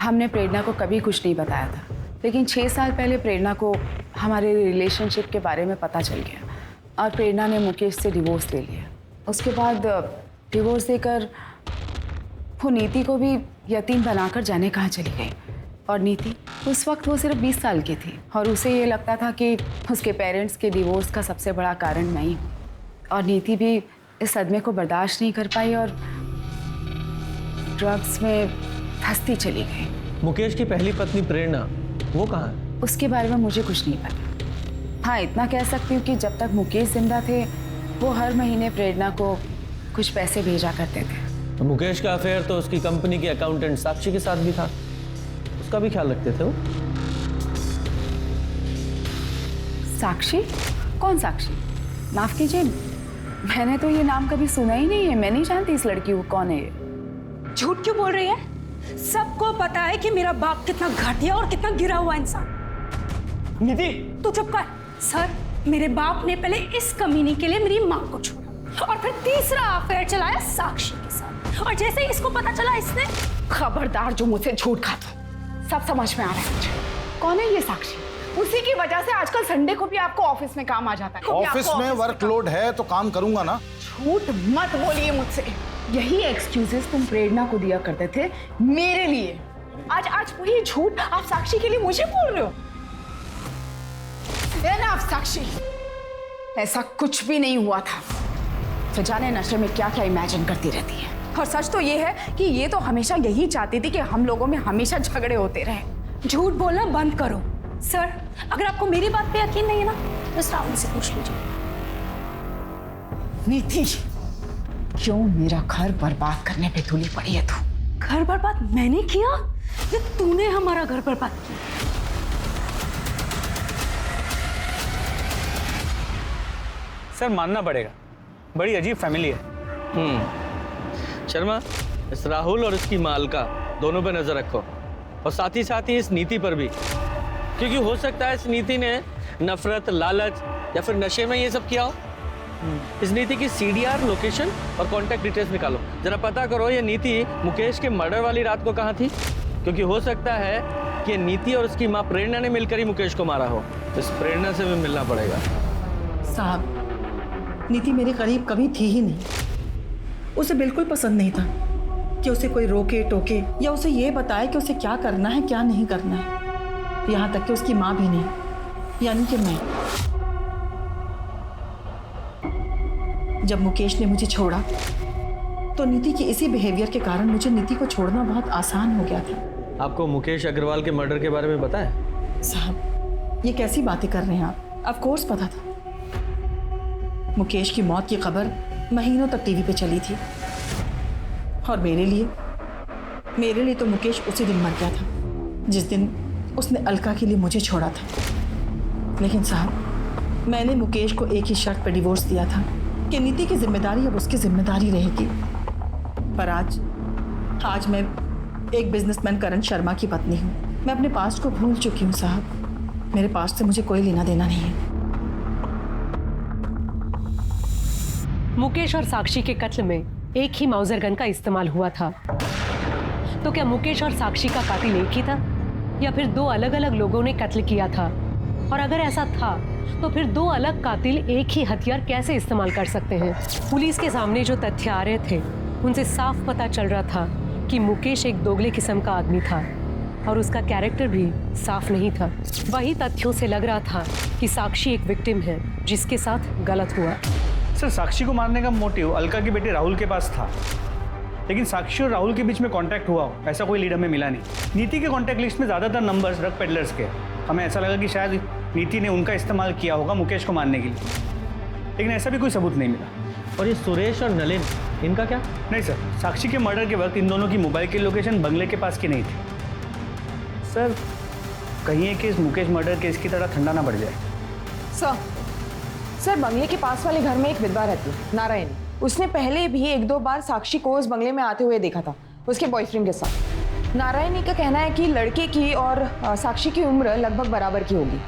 हमने प्रेरणा को कभी कुछ नहीं बताया था, लेकिन 6 साल पहले प्रेरणा को हमारे रिलेशनशिप के बारे में पता चल गया और प्रेरणा ने मुकेश से डिवोर्स ले लिया। उसके बाद डिवोर्स देकर वो नीति को भी यतीम बनाकर जाने कहाँ चली गई। और नीति उस वक्त वो सिर्फ 20 साल की थी और उसे ये लगता था कि उसके पेरेंट्स के डिवोर्स का सबसे बड़ा कारण मैं ही हूँ। और नीति भी इस सदमे को बर्दाश्त नहीं कर पाई और ड्रग्स में फंसती चली गई। मुकेश की पहली पत्नी प्रेरणा, वो कहाँ है? उसके बारे में मुझे कुछ नहीं पता। हाँ, इतना कह सकती हूँ कि जब तक मुकेश जिंदा थे वो हर महीने प्रेरणा को कुछ पैसे भेजा करते थे। तो मुकेश का अफेयर तो उसकी कंपनी के अकाउंटेंट साक्षी के साथ भी था, उसका भी ख्याल रखते थे वो। साक्षी? कौन साक्षी? माफ कीजिए, मैंने तो ये नाम कभी सुना ही नहीं है। मैं नहीं जानती इस लड़की को कौन है ये। झूठ क्यों बोल रही है? सबको पता है कि मेरा बाप कितना घटिया और कितना गिरा हुआ इंसान। निधि, तू चुप कर। सर, मेरे बाप ने पहले इस कमीनी के लिए मेरी माँ को छोड़ा और फिर तीसरा अफेयर चलाया साक्षी के साथ, और जैसे ही इसको पता चला इसने। खबरदार जो मुझसे झूठ खाता, सब समझ में आ रहा है मुझे। कौन है ये साक्षी? उसी की वजह से आजकल संडे को भी आपको ऑफिस में काम आ जाता है। ऑफिस में वर्कलोड है तो काम करूंगा ना। झूठ मत बोलिए मुझसे। यही एक्सक्यूजेस तुम प्रेरणा को दिया करते थे मेरे लिए। आज वही झूठ आप साक्षी के लिए मुझे बोल रहे हो। आप साक्षी, ऐसा कुछ भी नहीं हुआ था। तो जाने नशे में क्या क्या इमेजिन करती रहती है। और सच तो ये है कि ये तो हमेशा यही चाहती थी कि हम लोगों में हमेशा झगड़े होते रहे। झूठ बोलना बंद करो। सर, अगर आपको मेरी बात पे यकीन नहीं है ना, तो राहुल से पूछ लीजिए। नीति, क्यों मेरा घर बर्बाद करने पे तुली पड़ी है तू? घर बर्बाद मैंने किया या तूने हमारा घर बर्बाद किया? सर मानना पड़ेगा, बड़ी अजीब फैमिली है। शर्मा, इस राहुल और इसकी मालका दोनों पे नजर रखो, और साथ ही इस नीति पर भी, क्योंकि हो सकता है इस नीति ने नफरत, लालच या फिर नशे में ये सब किया हो। इस नीति की CDR, लोकेशन और कॉन्टैक्ट डिटेल्स निकालो, जरा पता करो ये नीति मुकेश के मर्डर वाली रात को कहाँ थी, क्योंकि हो सकता है कि ये नीति और उसकी माँ प्रेरणा ने मिलकर ही मुकेश को मारा हो। इस प्रेरणा से भी मिलना पड़ेगा। साहब, नीति मेरे करीब कभी थी ही नहीं। उसे बिल्कुल पसंद नहीं था कि उसे कोई रोके टोके या उसे ये बताए कि उसे क्या करना है क्या नहीं करना है। यहाँ तक कि उसकी माँ भी नहीं, यानी कि मैं। जब मुकेश ने मुझे छोड़ा तो नीति के इसी बिहेवियर के कारण मुझे नीति को छोड़ना बहुत आसान हो गया था। आपको मुकेश अग्रवाल के मर्डर के बारे में पता है? साहब, ये कैसी बातें कर रहे हैं आप? ऑफ कोर्स पता था। मुकेश की मौत की खबर महीनों तक टीवी पे चली थी, और मेरे लिए तो मुकेश उसी दिन मर गया था जिस दिन उसने अलका के लिए मुझे छोड़ा था। लेकिन साहब, मैंने मुकेश को एक ही शर्त पर डिवोर्स दिया था कि नीति की जिम्मेदारी अब उसकी जिम्मेदारी रहेगी। पर आज मैं एक बिजनेसमैन करण शर्मा की पत्नी हूँ। मैं अपने पास्ट को भूल चुकी हूँ साहब। मेरे पास्ट से मुझे कोई लेना देना नहीं है। मुकेश और साक्षी के कत्ल में एक ही माउजर गन का इस्तेमाल हुआ था, तो क्या मुकेश और साक्षी का कातिल एक ही था या फिर दो अलग अलग लोगों ने कत्ल किया था? और अगर ऐसा था तो फिर दो अलग कातिल एक ही हथियार कैसे इस्तेमाल कर सकते हैं? पुलिस के सामने जो तथ्य आ रहे थे उनसे साफ पता चल रहा था कि मुकेश एक दोगले किस्म का आदमी था और उसका कैरेक्टर भी साफ नहीं था। वही तथ्यों से लग रहा था कि साक्षी एक विक्टिम है जिसके साथ गलत हुआ। सर, साक्षी को मारने का मोटिव अलका के बेटे राहुल के पास था, लेकिन साक्षी और राहुल के बीच में कांटेक्ट हुआ हो ऐसा कोई लीड हमें मिला नहीं। नीति के कांटेक्ट लिस्ट में ज़्यादातर नंबर्स ड्रग पेडलर्स के। हमें ऐसा लगा कि शायद नीति ने उनका इस्तेमाल किया होगा मुकेश को मारने के लिए, लेकिन ऐसा भी कोई सबूत नहीं मिला। और ये सुरेश और नलिन, इनका क्या? नहीं सर, साक्षी के मर्डर के वक्त इन दोनों की मोबाइल की लोकेशन बंगले के पास की नहीं थी। सर, कहीं एक केस मुकेश मर्डर केस की तरह ठंडा ना पड़ जाए। सर, बंगले के पास वाले घर में एक विधवा रहती है, नारायणी। उसने पहले भी एक दो बार साक्षी को उस बंगले में आते हुए देखा था उसके बॉयफ्रेंड के साथ। नारायणी का कहना है कि लड़के की और साक्षी की उम्र लगभग बराबर की होगी,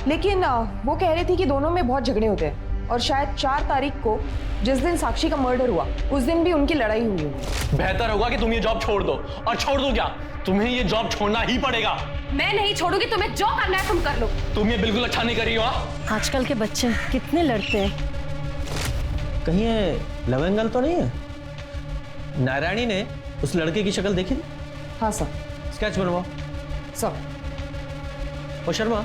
लेकिन वो कह रही थी कि दोनों में बहुत झगड़े होते हैं और शायद 4 तारीख को जिस दिन साक्षी का मर्डर हुआ उस दिन भी उनकी लड़ाई हुई होगी। बेहतर होगा कि तुम ये जॉब छोड़ दो। और छोड़ दो क्या, तुम्हें ये जॉब छोड़ना ही पड़ेगा। मैं नहीं छोड़ूंगी, तुम्हें जो करना है तुम कर लो। तुम ये बिल्कुल अच्छा नहीं कर रही हो। आजकल के बच्चे कितने लड़ते हैं। कहीं ये लव एंगल तो नहीं है? नारायणी ने उस लड़के की शक्ल देखी थी? हाँ सर। स्केच बनवाओ सर। और शर्मा,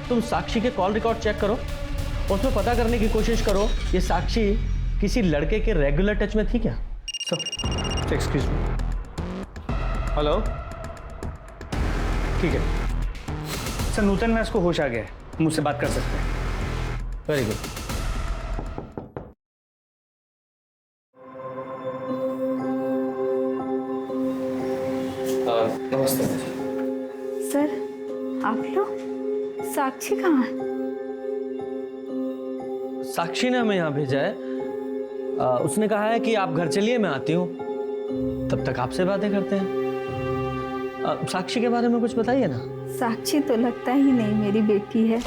तुम साक्षी के कॉल रिकॉर्ड चेक करो, उसमें पता करने की कोशिश करो ये साक्षी किसी लड़के के रेगुलर टच में थी क्या? Sir, excuse me. हेलो, ठीक है सर, नूतन व्यास को होश आ गया है, मुझसे बात कर सकते हैं। Very good. नमस्ते सर, आप लोग? साक्षी कहाँ है? साक्षी ने हमें यहाँ भेजा है। उसने कहा है कि आप घर चलिए, मैं आती हूँ, तब तक आपसे बातें करते हैं। साक्षी के बारे में कुछ बताइए ना। साक्षी तो लगता ही नहीं मेरी बेटी है।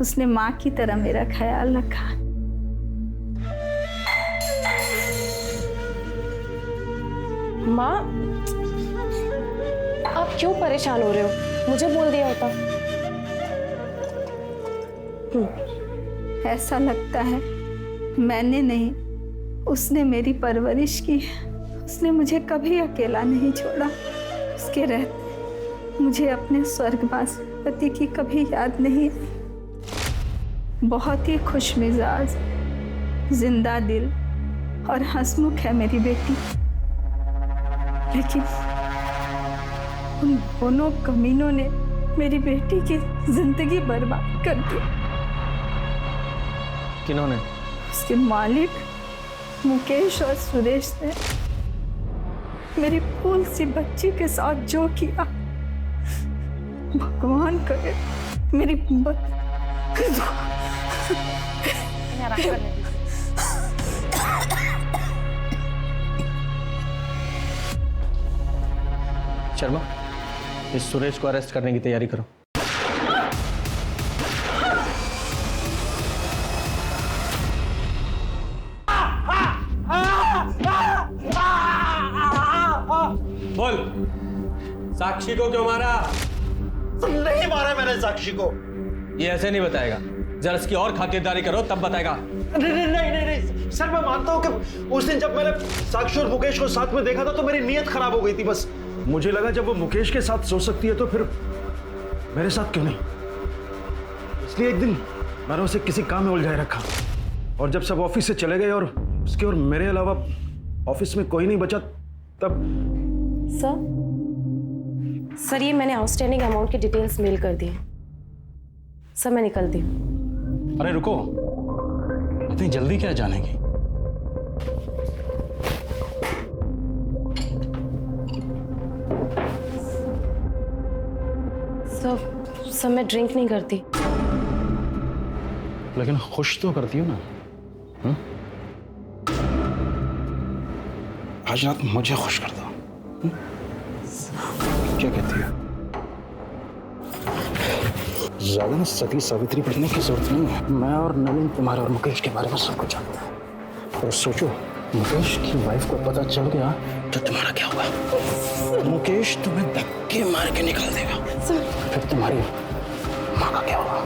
उसने माँ की तरह मेरा ख्याल रखा। माँ, आप क्यों परेशान हो रहे हो? मुझे बोल दिया होता। ऐसा लगता है मैंने नहीं, उसने मेरी परवरिश की। उसने मुझे कभी अकेला नहीं छोड़ा। उसके रहते मुझे अपने स्वर्गवास पति की कभी याद नहीं। बहुत ही खुश मिजाज, जिंदा दिल और हंसमुख है मेरी बेटी, लेकिन उन दोनों कमीनों ने मेरी बेटी की जिंदगी बर्बाद कर दी। किन्होंने? उसके मालिक मुकेश और सुरेश ने मेरी फूल सी बच्ची के साथ जो किया, भगवान करे मेरी शर्मा, इस सुरेश को अरेस्ट करने की तैयारी करो। बोल, साक्षी को क्यों मारा? नहीं मारा मैंने साक्षी को। ये ऐसे नहीं बताएगा, जरा इसकी और खातिरदारी करो तब बताएगा। नहीं सर, मैं मानता हूँ कि उस दिन जब मैंने साक्षी और मुकेश को साथ में देखा था तो मेरी नीयत खराब हो गई थी। बस मुझे लगा जब वो मुकेश के साथ सो सकती है तो फिर मेरे साथ क्यों नहीं। इसलिए एक दिन मैंने उसे किसी काम में उलझाए रखा, और जब सब ऑफिस से चले गए और उसके और मेरे अलावा ऑफिस में कोई नहीं बचा, तब सर ये मैंने आउटस्टैंडिंग अमाउंट की डिटेल्स मेल कर दी। सर मैं निकलती हूँ। अरे रुको, इतनी जल्दी क्या जाने की? सर मैं ड्रिंक नहीं करती। लेकिन खुश तो करती हूँ ना। आज रात मुझे खुश कर दो। क्या कहती है? ज्यादा ना सती सावित्री बनने की जरूरत नहीं है। मैं और नवीन तुम्हारे और मुकेश के बारे में सब कुछ जानते हैं। और सोचो, मुकेश की वाइफ को पता चल गया तो तुम्हारा क्या होगा? मुकेश तुम्हें धक्के मार के निकाल देगा। फिर तुम्हारी माँ का क्या होगा?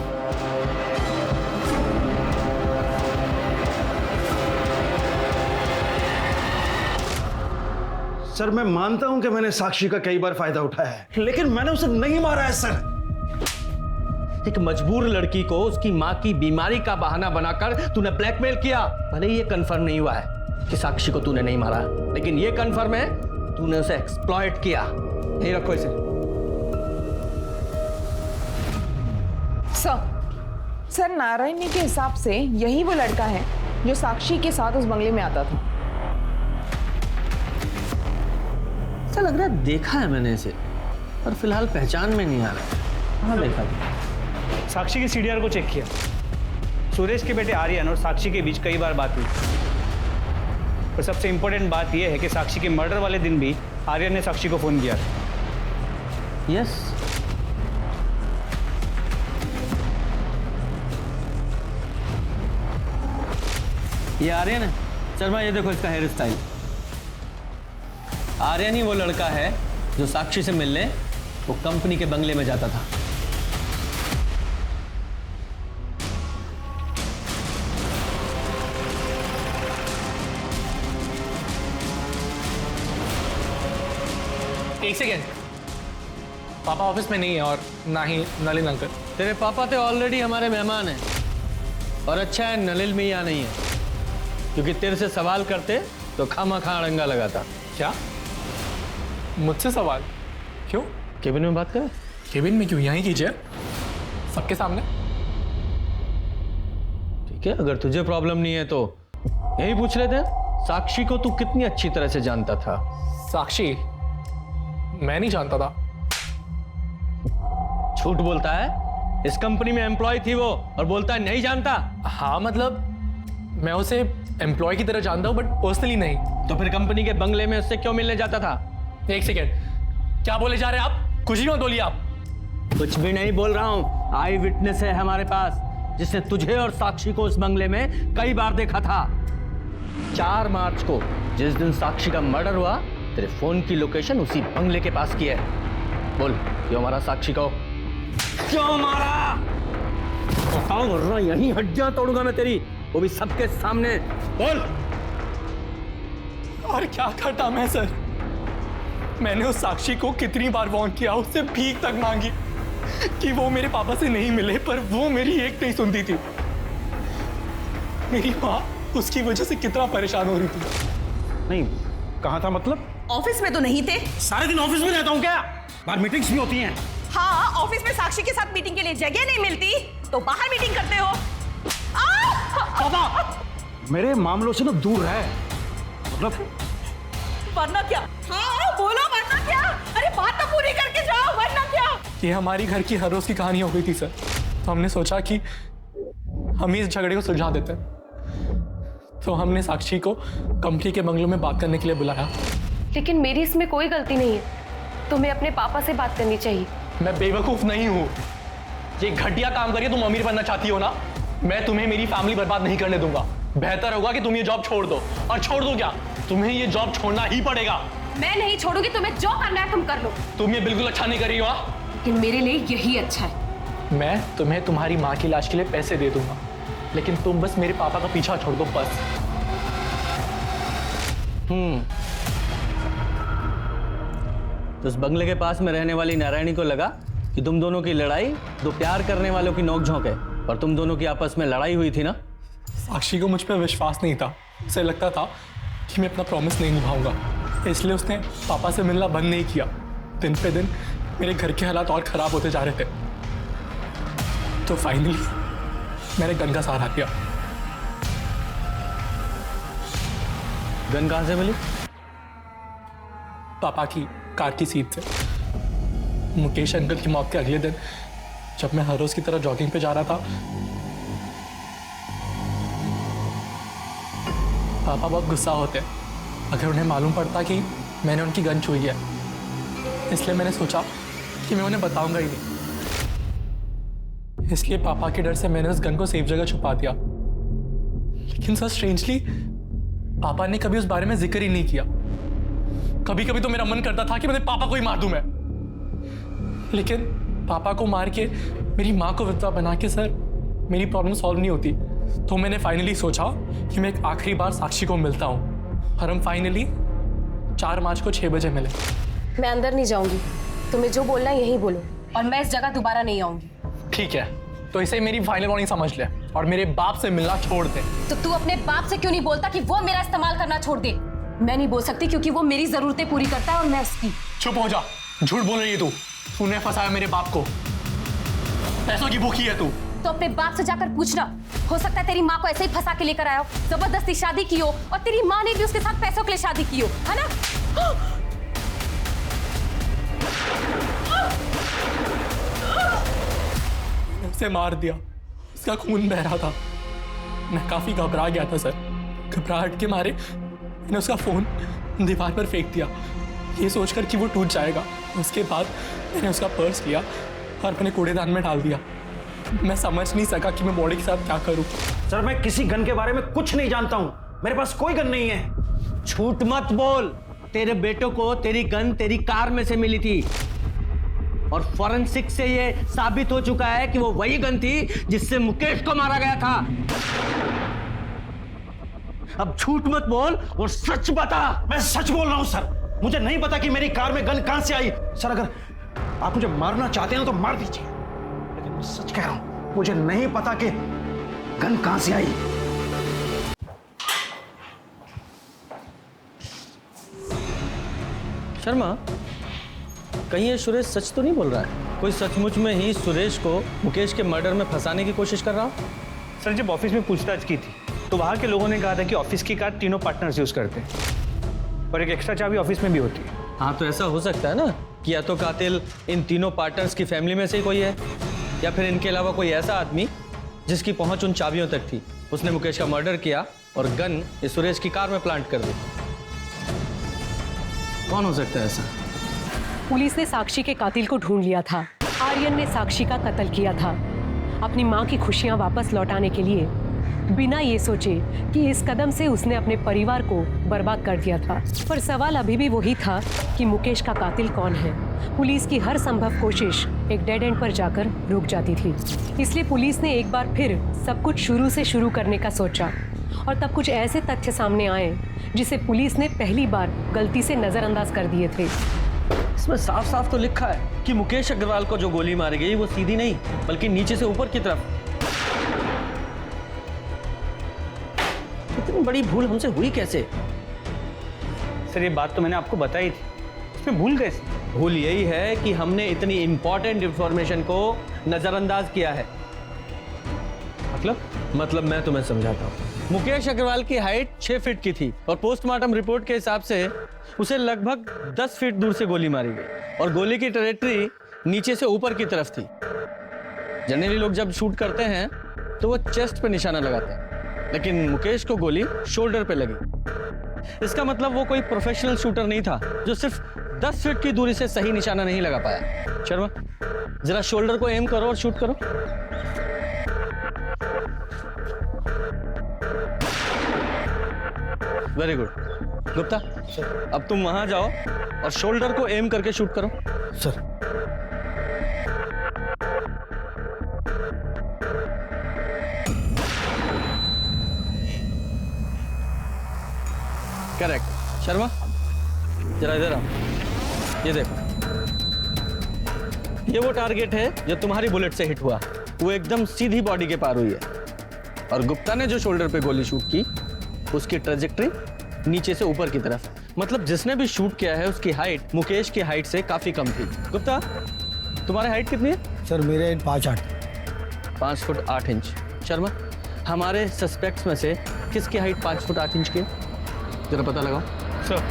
सर मैं मानता हूं कि मैंने साक्षी का कई बार फायदा उठाया है, लेकिन मैंने उसे नहीं मारा है सर। एक मजबूर लड़की को उसकी माँ की बीमारी का बहाना बनाकर तूने ब्लैकमेल किया। भले ही ये कंफर्म नहीं हुआ है कि साक्षी को तूने नहीं मारा, लेकिन ये कंफर्म है तूने उसे एक्सप्लॉइट किया। यही रखो इसे। सर नारायणी के हिसाब से यही वो लड़का है जो साक्षी के साथ उस बंगले में आता था। ऐसा लग रहा है देखा है मैंने इसे, पर फिलहाल पहचान में नहीं आ रहा है। कहाँ देखा था? साक्षी के सीडीआर को चेक किया। सुरेश के बेटे आर्यन और साक्षी के बीच कई बार बात हुई। और सबसे इंपॉर्टेंट बात यह है कि साक्षी के मर्डर वाले दिन भी आर्यन ने साक्षी को फोन किया था। यस, ये आर्यन है। शर्मा ये देखो इसका हेयर स्टाइल। आर्यन ही वो लड़का है जो साक्षी से मिलने वो कंपनी के बंगले में जाता था। एक सेकेंड, पापा ऑफिस में नहीं है और ना ही नलिन अंकल। तेरे पापा तो ऑलरेडी हमारे मेहमान हैं, और अच्छा है नलिन में यहाँ नहीं है, क्योंकि तेरे से सवाल करते तो खामा-खा अड़ंगा लगाता। क्या? मुझसे सवाल? क्यों? केबिन में बात करें? केबिन में क्यों? यहीं कीजिए, सबके सामने। ठीक है, अगर तुझे प्रॉब्लम नहीं है तो यही पूछ रहे थे। साक्षी को तू कितनी अच्छी तरह से जानता था? साक्षी मैं नहीं जानता था। झूठ बोलता है। इस कंपनी में एम्प्लॉय थी वो और बोलता है नहीं जानता। हाँ मतलब मैं उसे एम्प्लॉय की तरह जानता हूँ, बट पर्सनली नहीं। तो फिर कंपनी के बंगले में उससे क्यों मिलने जाता था? एक सेकेंड, क्या बोले जा रहे हैं आप? कुछ ही मत बोलिए आप। कुछ भी नहीं बोल रहा हूँ। आई विटनेस है हमारे पास, जिसने तुझे और साक्षी को उस बंगले में कई बार देखा था। 4 मार्च को जिस दिन साक्षी का मर्डर हुआ, तेरे फोन की लोकेशन उसी बंगले के पास की है। बोल, क्यों मारा साक्षी को? क्यों मारा? बताओ, यहीं हड्डियां तोड़ूंगा मैं तेरी, वो भी सबके सामने। बोल। और क्या करता मैं सर? मैंने उस साक्षी को कितनी बार वार्न किया, उससे भीख तक मांगी कि वो मेरे पापा से नहीं मिले, पर वो मेरी एक नहीं सुनती थी। मेरी माँ उसकी वजह से कितना परेशान हो रही थी। नहीं, कहाँ था मतलब? ऑफिस में तो नहीं थे। सारे दिन ऑफिस में रहता हूँ क्या? बाहर मीटिंग्स भी होती हैं। हाँ, ऑफिस में साक्षी के साथ मीटिंग के लिए जगह नहीं मिलती तो बाहर मीटिंग करते हो। पापा, मेरे मामलों से ना दूर रहे। वरना क्या? हाँ बोलो, वरना क्या? अरे बात तो पूरी करके जाओ, वरना क्या? ये हमारी घर की हर रोज की कहानी हो गई थी सर, तो हमने सोचा कि हम ही इस झगड़े को सुलझा देते हैं। तो हमने साक्षी को कंपनी के बंगलों में बात करने के लिए बुलाया। लेकिन मेरी इसमें कोई गलती नहीं है, तुम्हें अपने पापा से बात करनी चाहिए। मैं बेवकूफ नहीं हूँ। ये घटिया काम करिए, तुम अमीर बनना चाहती हो ना, मैं तुम्हें मेरी फैमिली बर्बाद नहीं करने दूंगा। बेहतर होगा कि तुम ये जॉब छोड़ दो। और छोड़ दो क्या, तुम्हें ये जॉब छोड़ना ही पड़ेगा। मैं नहीं छोड़ूंगी, तुम्हें जो करना है तुम कर लो। तुम ये बिल्कुल अच्छा नहीं कर रही हो। लेकिन मेरे लिए यही अच्छा है। मैं तुम्हें तुम्हारी माँ की इलाज के लिए पैसे दे दूंगा, लेकिन तुम बस मेरे पापा का पीछा छोड़ दो बस। तो उस बंगले के पास में रहने वाली नारायणी को लगा कि तुम दोनों की लड़ाई दो प्यार करने वालों की नोकझोंक है, और तुम दोनों की आपस में लड़ाई हुई थी ना। साक्षी को मुझ पर विश्वास नहीं था। उसे लगता था कि मैं अपना प्रॉमिस नहीं निभाऊंगा, इसलिए उसने पापा से मिलना बंद नहीं किया। दिन पे दिन मेरे घर के हालात और खराब होते जा रहे थे। तो फाइनली मैंने गन का सहारा लिया। गन कहां से मिली? पापा की कार की सीट से। मुकेश अंकल की मौत के अगले दिन जब मैं हर रोज की तरह जॉगिंग पे जा रहा था, पापा बहुत गुस्सा होते अगर उन्हें मालूम पड़ता कि मैंने उनकी गन छुई है। इसलिए मैंने सोचा कि मैं उन्हें बताऊंगा ही नहीं। इसलिए पापा के डर से मैंने उस गन को सेफ जगह छुपा दिया। लेकिन सर स्ट्रेंजली पापा ने कभी उस बारे में जिक्र ही नहीं किया। कभी कभी तो मेरा मन करता था कि मैं पापा को ही मार दूं मैं, लेकिन पापा को मार के मेरी माँ को विधवा बना के सर मेरी प्रॉब्लम सॉल्व नहीं होती। तो मैंने फाइनली सोचा कि मैं एक आखिरी बार साक्षी को मिलता हूँ, और हम फाइनली 4 मार्च को 6 बजे मिले। मैं अंदर नहीं जाऊंगी, तुम्हें जो बोलना है यही बोलो, और मैं इस जगह दोबारा नहीं आऊंगी। ठीक है, तो इसे मेरी फाइनल वार्निंग समझ ले और मेरे बाप से मिलना छोड़ दे। तो तू अपने बाप से क्यों नहीं बोलता कि वो मेरा इस्तेमाल करना छोड़ दे? मैं नहीं बोल सकती क्योंकि वो मेरी जरूरतें पूरी करता है और मैं उसकी। चुप हो जा, झूठ बोल रही है तू। तूने फंसाया मेरे बाप को, पैसों की भूखी है तू। तो अपने बाप से जाकर पूछना, हो सकता है तेरी माँ को ऐसे ही फंसा के लेकर आया हो, जबरदस्ती शादी की हो, और तेरी माँ ने भी उसके साथ पैसों के लिए शादी की हो, है ना? उसे मार दिया, उसका खून बह रहा था। मैं काफी घबरा गया था सर। घबराहट के मारे मैंने उसका फोन दीवार पर फेंक दिया, ये सोचकर कि वो टूट जाएगा। उसके बाद मैंने उसका पर्स लिया और अपने कूड़ेदान में डाल दिया। मैं समझ नहीं सका कि मैं बॉडी के साथ क्या करूं। सर मैं किसी गन के बारे में कुछ नहीं जानता हूं, मेरे पास कोई गन नहीं है। झूठ मत बोल, तेरे बेटों को तेरी गन तेरी कार में से मिली थी, और फॉरेंसिक से ये साबित हो चुका है कि वो वही गन थी जिससे मुकेश को मारा गया था। अब झूठ मत बोल और सच बता। मैं सच बोल रहा हूं सर, मुझे नहीं पता कि मेरी कार में गन कहां से आई। सर अगर आप मुझे मारना चाहते हैं तो मार दीजिए, लेकिन मैं सच कह रहा हूं, मुझे नहीं पता कि गन कहां से आई। शर्मा, कहीं ये सुरेश सच तो नहीं बोल रहा है? कोई सचमुच में ही सुरेश को मुकेश के मर्डर में फंसाने की कोशिश कर रहा हो? सर जब ऑफिस में पूछताछ की थी तो वहाँ के लोगों ने कहा था कि ऑफिस की कार तीनों पार्टनर्स यूज करते हैं, और एक एक्स्ट्रा चाबी ऑफिस में भी होती है। हाँ, तो ऐसा हो सकता है ना कि या तो कातिल इन तीनों पार्टनर्स की फैमिली में से ही कोई है, या फिर इनके अलावा कोई ऐसा आदमी जिसकी पहुंच उन चाबियों तक थी। उसने मुकेश का मर्डर किया और गन इस सुरेश की कार में प्लांट कर दी। कौन हो सकता है ऐसा? पुलिस ने साक्षी के कातिल को ढूंढ लिया था। आर्यन ने साक्षी का कत्ल किया था अपनी माँ की खुशियाँ वापस लौटाने के लिए, बिना ये सोचे कि इस कदम से उसने अपने परिवार को बर्बाद कर दिया था। पर सवाल अभी भी वही था कि मुकेश का कातिल कौन है। पुलिस की हर संभव कोशिश एक डेड एंड पर जाकर रुक जाती थी। इसलिए पुलिस ने एक बार फिर सब कुछ शुरू से शुरू करने का सोचा, और तब कुछ ऐसे तथ्य सामने आए जिसे पुलिस ने पहली बार गलती से नजरअंदाज कर दिए थे। इसमें साफ साफ तो लिखा है कि मुकेश अग्रवाल को जो गोली मारी गई वो सीधी नहीं बल्कि नीचे से ऊपर की तरफ। इतनी बड़ी भूल हमसे हुई कैसे? सर ये बात तो मैंने आपको बताई थी, इसमें भूल कैसे? भूल यही है कि हमने इतनी इंपॉर्टेंट इंफॉर्मेशन को नजरअंदाज किया है। मतलब मैं तुम्हें समझाता हूँ। मुकेश अग्रवाल की हाइट 6 फीट की थी और पोस्टमार्टम रिपोर्ट के हिसाब से उसे लगभग 10 फीट दूर से गोली मारी गई और गोली की ट्रैजेक्टरी नीचे से ऊपर की तरफ थी। जनरली लोग जब शूट करते हैं तो वो चेस्ट पे निशाना लगाते हैं, लेकिन मुकेश को गोली शोल्डर पे लगी। इसका मतलब वो कोई प्रोफेशनल शूटर नहीं था जो सिर्फ 10 फीट की दूरी से सही निशाना नहीं लगा पाया। शर्मा, जरा शोल्डर को एम करो और शूट करो। Very good. गुप्ता, अब तुम वहां जाओ और शोल्डर को एम करके शूट करो। सर। करेक्ट। शर्मा, जरा इधर आओ। ये देखो, ये वो टारगेट है जो तुम्हारी बुलेट से हिट हुआ। वो एकदम सीधी बॉडी के पार हुई है और गुप्ता ने जो शोल्डर पे गोली शूट की उसकी ट्रेजेक्टरी नीचे से ऊपर की तरफ। मतलब जिसने भी शूट किया है उसकी हाइट मुकेश की हाइट से काफी कम थी। गुप्ता, तुम्हारी हाइट कितनी है? सर मेरे 5'8". 5 फुट 8 इंच। शर्मा, हमारे सस्पेक्ट्स में से किसकी हाइट 5 फुट 8 इंच की है? जरा पता लगाओ। सर,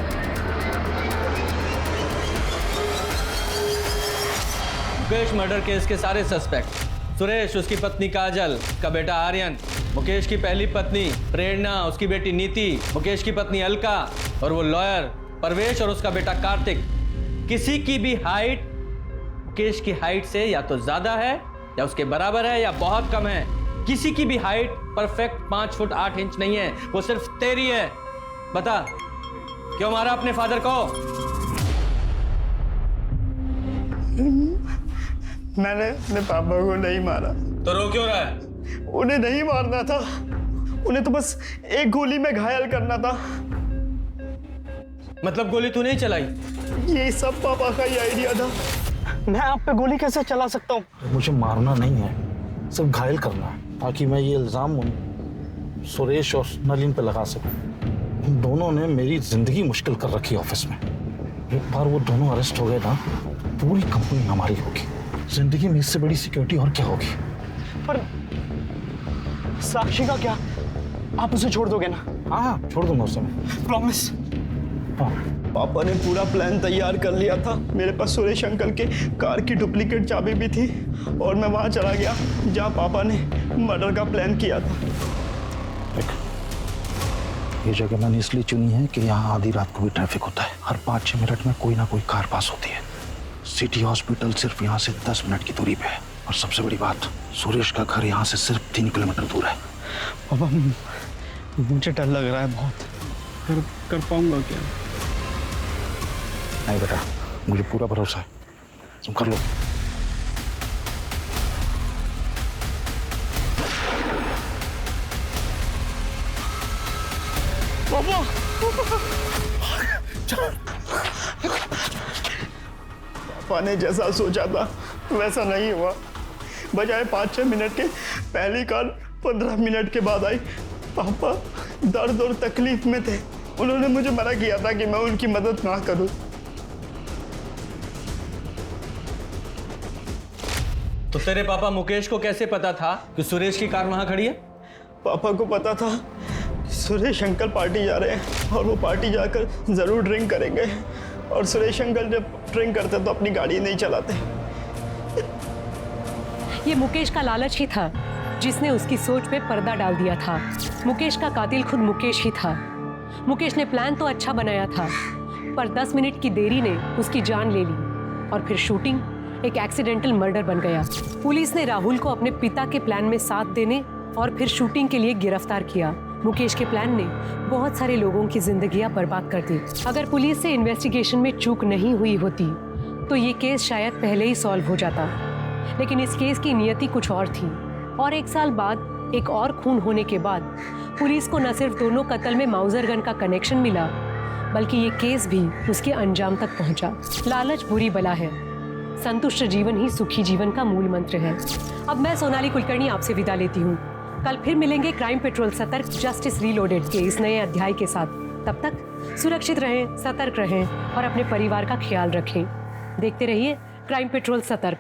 मुकेश मर्डर केस के सारे सस्पेक्ट, सुरेश, उसकी पत्नी काजल, का बेटा आर्यन, मुकेश की पहली पत्नी प्रेरणा, उसकी बेटी नीति, मुकेश की पत्नी अलका और वो लॉयर परवेश और उसका बेटा कार्तिक, किसी की भी हाइट मुकेश की हाइट से या तो ज्यादा है या उसके बराबर है या बहुत कम है। किसी की भी हाइट परफेक्ट 5 फुट 8 इंच नहीं है, वो सिर्फ तेरी है। बता, क्यों मारा अपने फादर को? मैंने अपने पापा को नहीं मारा। तो रो क्यों रहा है? उन्हें नहीं मारना था, उन्हें तो बस एक गोली में घायल करना था। मतलब गोली तू नहीं चलाई? ये सब पापा का ही आइडिया था। मैं आप पे गोली कैसे चला सकता हूँ? मुझे मारना नहीं है, सिर्फ घायल करना है, ताकि मैं ये इल्जाम उन सुरेश और नलिन पे लगा सकूं। उन दोनों ने मेरी जिंदगी मुश्किल कर रखी ऑफिस में। एक बार वो दोनों अरेस्ट हो गए ना, पूरी कंपनी हमारी होगी। जिंदगी में इससे बड़ी सिक्योरिटी और क्या होगी? पर साक्षी का क्या? आप उसे छोड़ दोगे ना? हाँ, छोड़ दूंगा उसे। प्रॉमिस? हाँ। पापा ने पूरा प्लान तैयार कर लिया था। मेरे पास सुरेश अंकल के कार की डुप्लीकेट चाबी भी थी और मैं वहां चला गया जहां पापा ने मर्डर का प्लान किया था। ये जगह मैंने इसलिए चुनी है कि यहाँ आधी रात को भी ट्रैफिक होता है। हर 5-6 मिनट में कोई ना कोई कार पास होती है। सिटी हॉस्पिटल सिर्फ यहाँ से 10 मिनट की दूरी पे है और सबसे बड़ी बात, सुरेश का घर यहाँ से सिर्फ 3 किलोमीटर दूर है। पापा, मुझे डर लग रहा है बहुत। कर पाऊंगा क्या? नहीं बेटा, मुझे पूरा भरोसा है, तुम कर लो। पापा, पापा ने जैसा सोचा था वैसा नहीं हुआ। बजाय 5-6 मिनट के पहली कार 15 मिनट के बाद आई। पापा दर्द और तकलीफ में थे। उन्होंने मुझे मना किया था कि मैं उनकी मदद ना करूं। तो तेरे पापा मुकेश को कैसे पता था कि सुरेश की कार वहां खड़ी है? पापा को पता था कि सुरेश अंकल पार्टी जा रहे हैं और वो पार्टी जाकर जरूर ड्रिंक करेंगे, और सुरेश अंकल जब ड्रिंक करते तो अपनी गाड़ी नहीं चलाते। ये मुकेश का लालच ही था जिसने उसकी सोच पे पर्दा डाल दिया था। मुकेश का कातिल खुद मुकेश ही था। मुकेश ने प्लान तो अच्छा बनाया था, पर 10 मिनट की देरी ने उसकी जान ले ली और फिर शूटिंग एक एक्सीडेंटल मर्डर बन गया। पुलिस ने राहुल को अपने पिता के प्लान में साथ देने और फिर शूटिंग के लिए गिरफ्तार किया। मुकेश के प्लान ने बहुत सारे लोगों की जिंदगियां बर्बाद कर दी। अगर पुलिस से इन्वेस्टिगेशन में चूक नहीं हुई होती तो ये केस शायद पहले ही सॉल्व हो जाता, लेकिन इस केस की नियति कुछ और थी। और 1 साल बाद एक और खून होने के बाद पुलिस को न सिर्फ दोनों कत्ल में माउजर गन का कनेक्शन मिला, बल्कि ये केस भी उसके अंजाम तक पहुंचा। लालच बुरी बला है, संतुष्ट जीवन ही सुखी जीवन का मूल मंत्र है। अब मैं सोनाली कुलकर्णी आपसे विदा लेती हूँ। कल फिर मिलेंगे क्राइम पेट्रोल सतर्क जस्टिस रीलोडेड के इस नए अध्याय के साथ। तब तक सुरक्षित रहें, सतर्क रहें और अपने परिवार का ख्याल रखें। देखते रहिए क्राइम पेट्रोल सतर्क।